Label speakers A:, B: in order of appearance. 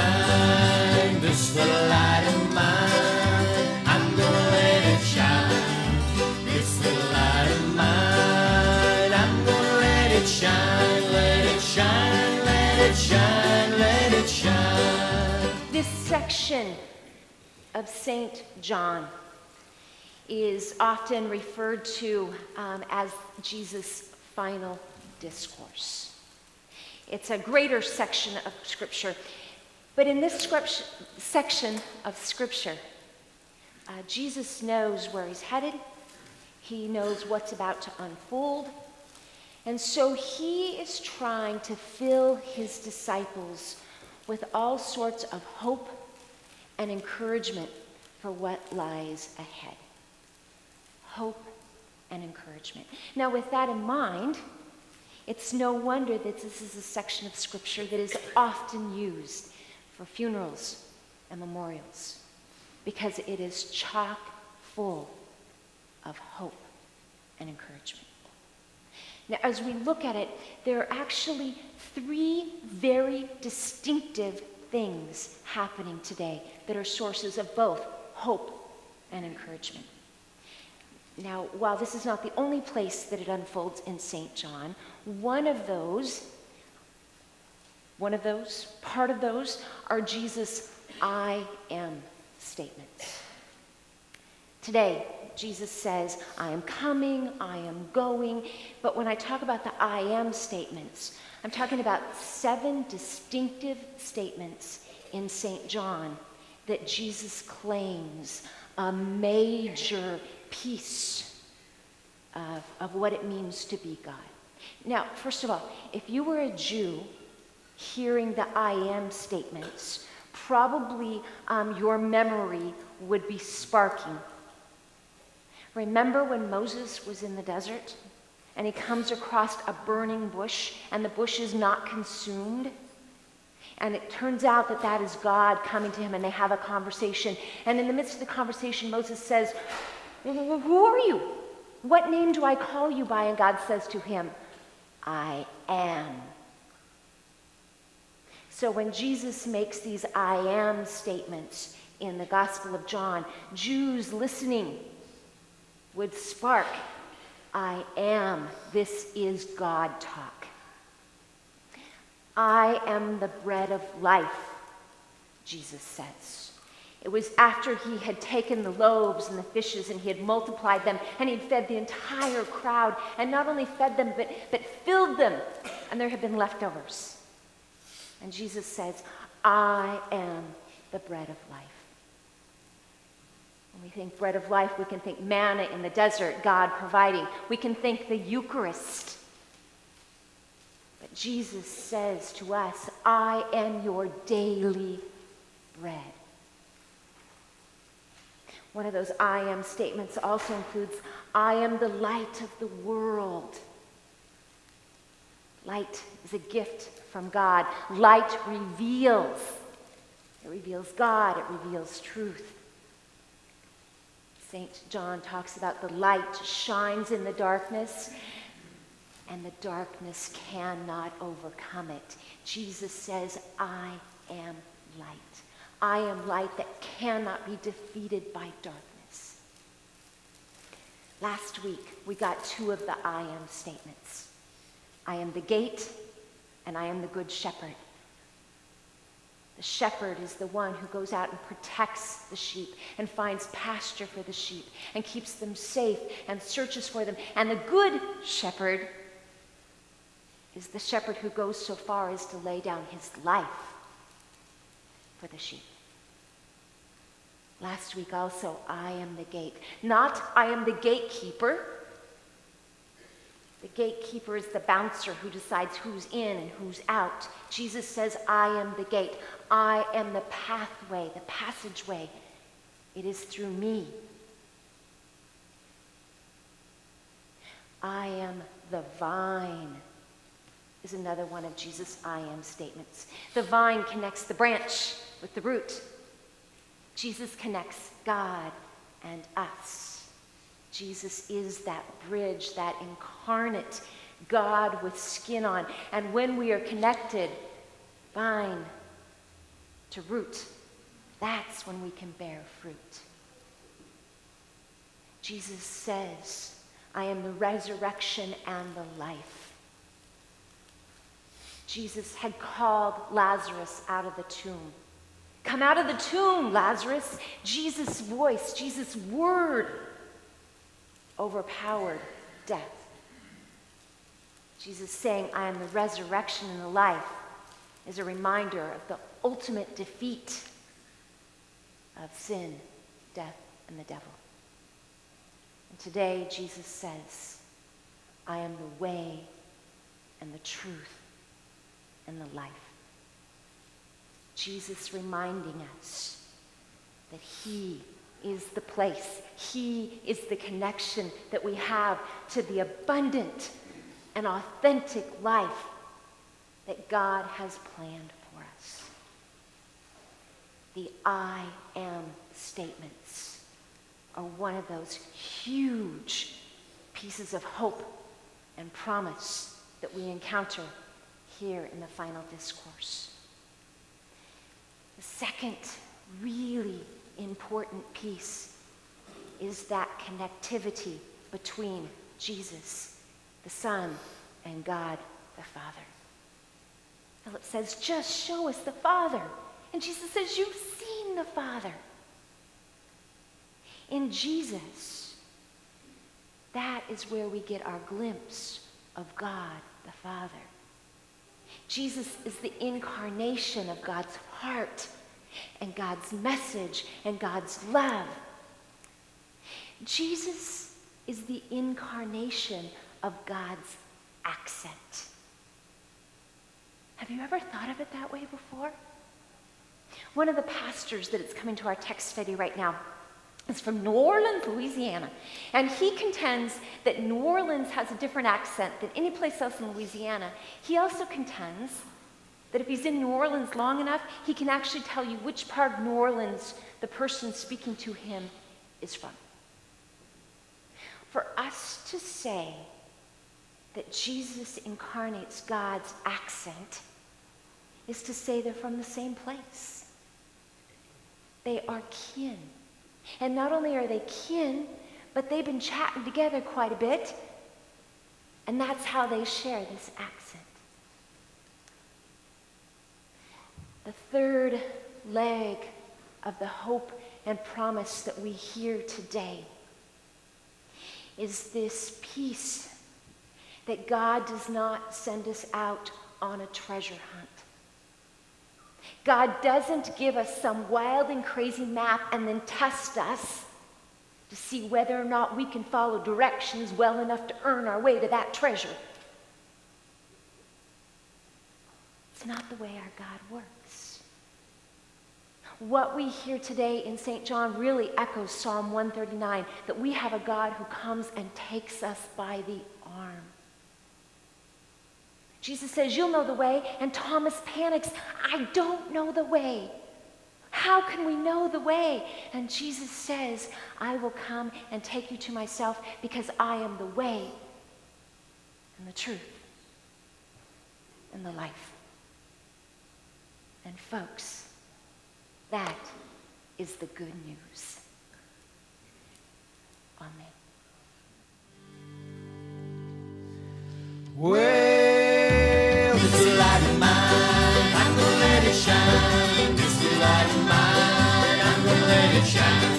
A: shine, this little light of mine. I'm gonna let it shine, this little light of mine. I'm gonna let it shine, let it shine, let it shine, let it shine.
B: This section of St. John is often referred to as Jesus' Final Discourse. It's a greater section of Scripture. But in this section of Scripture, Jesus knows where he's headed. He knows what's about to unfold. And so he is trying to fill his disciples with all sorts of hope and encouragement for what lies ahead. Hope and encouragement. Now, with that in mind, it's no wonder that this is a section of Scripture that is often used for funerals and memorials, because it is chock full of hope and encouragement. Now, as we look at it, there are actually three very distinctive things happening today that are sources of both hope and encouragement. Now, while this is not the only place that it unfolds in St. John, part of those are Jesus' I am statements. Today, Jesus says, I am coming, I am going, but when I talk about the I am statements, I'm talking about 7 distinctive statements in St. John that Jesus claims a major piece of what it means to be God. Now, first of all, if you were a Jew hearing the I am statements, probably your memory would be sparking. Remember when Moses was in the desert and he comes across a burning bush and the bush is not consumed? And it turns out that that is God coming to him, and they have a conversation. And in the midst of the conversation, Moses says, who are you? What name do I call you by? And God says to him, I am. So when Jesus makes these I am statements in the Gospel of John, Jews listening would spark, I am. This is God talk. I am the bread of life, Jesus says. It was after he had taken the loaves and the fishes and he had multiplied them and he'd fed the entire crowd, and not only fed them but filled them, and there had been leftovers. And Jesus says, I am the bread of life. When we think bread of life, we can think manna in the desert, God providing. We can think the Eucharist. But Jesus says to us, I am your daily bread. One of those I am statements also includes, I am the light of the world. Light is a gift from God. Light reveals. It reveals God. It reveals truth. St. John talks about the light shines in the darkness, and the darkness cannot overcome it. Jesus says, I am light. I am light that cannot be defeated by darkness. Last week, we got 2 of the I am statements. I am the gate, and I am the good shepherd. The shepherd is the one who goes out and protects the sheep and finds pasture for the sheep and keeps them safe and searches for them. And the good shepherd is the shepherd who goes so far as to lay down his life for the sheep. Last week also, I am the gate. Not I am the gatekeeper. The gatekeeper is the bouncer who decides who's in and who's out. Jesus says, I am the gate. I am the pathway, the passageway. It is through me. I am the vine is another one of Jesus' I am statements. The vine connects the branch with the root. Jesus connects God and us. Jesus is that bridge, that incarnate God with skin on. And when we are connected, vine to root. That's when we can bear fruit. Jesus says, I am the resurrection and the life. Jesus had called Lazarus out of the tomb. Come out of the tomb, Lazarus. Jesus' voice, Jesus' word overpowered death. Jesus saying, I am the resurrection and the life, is a reminder of the ultimate defeat of sin, death, and the devil. And today, Jesus says, I am the way and the truth and the life. Jesus reminding us that he is the place, he is the connection that we have to the abundant and authentic life that God has planned for us. The I am statements are one of those huge pieces of hope and promise that we encounter here in the Final Discourse. The second really important piece is that connectivity between Jesus, the Son, and God, the Father. Philip says, just show us the Father. And Jesus says, you've seen the Father. In Jesus, that is where we get our glimpse of God, the Father. Jesus is the incarnation of God's heart and God's message and God's love. Jesus is the incarnation of God's accent. Have you ever thought of it that way before? One of the pastors that is coming to our text study right now is from New Orleans, Louisiana. And he contends that New Orleans has a different accent than any place else in Louisiana. He also contends that if he's in New Orleans long enough, he can actually tell you which part of New Orleans the person speaking to him is from. For us to say that Jesus incarnates God's accent is to say they're from the same place. They are kin. And not only are they kin, but they've been chatting together quite a bit. And that's how they share this accent. The third leg of the hope and promise that we hear today is this peace that God does not send us out on a treasure hunt. God doesn't give us some wild and crazy map and then test us to see whether or not we can follow directions well enough to earn our way to that treasure. It's not the way our God works. What we hear today in St. John really echoes Psalm 139, that we have a God who comes and takes us by the arm. Jesus says, you'll know the way, and Thomas panics, I don't know the way. How can we know the way? And Jesus says, I will come and take you to myself because I am the way and the truth and the life. And folks, that is the good news. Amen.
A: Well, this light of mine, I'm gonna let it shine. This light of mine, I'm gonna let it shine.